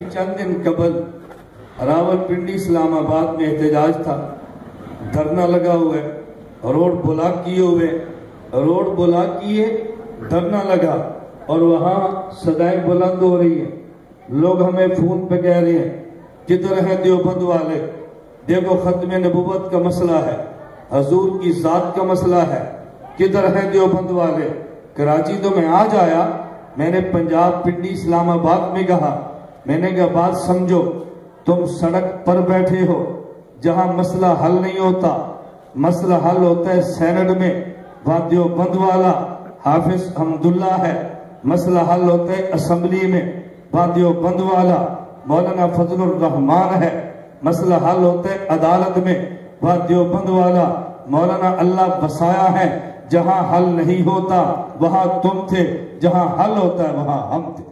چند دن قبل راولپنڈی اسلام آباد میں احتجاج تھا، دھرنا لگا ہوا ہے، روڈ بلاک کیے، دھرنا لگا اور وہاں صدائیں بلند ہو رہی ہیں۔ لوگ ہمیں فون پہ کہہ رہے ہیں کدھر ہیں دیوبند والے، دیکھو ختم نبوت کا مسئلہ ہے، حضور کی ذات کا مسئلہ ہے، کدھر ہیں دیوبند والے۔ کراچی تو میں آج آیا، میں نے پنجاب پنڈی اسلام آباد میں کہا، میں نے کہا بات سمجھو، تم سڑک پر بیٹھے ہو جہاں مسئلہ حل نہیں ہوتا، مسئلہ حل ہوتا ہے سینٹ میں، وہاں دیوبند والا حافظ حمداللہ ہے، مسئلہ حل ہوتا ہے اسمبلی میں، وہاں دیوبند والا مولانا فضل الرحمان ہے، مسئلہ حل ہوتا ہے عدالت میں، وہاں دیوبند والا مولانا اللہ بسایا ہے۔ جہاں حل نہیں ہوتا وہاں تم تھے، جہاں حل ہوتا ہے وہاں ہم تھے۔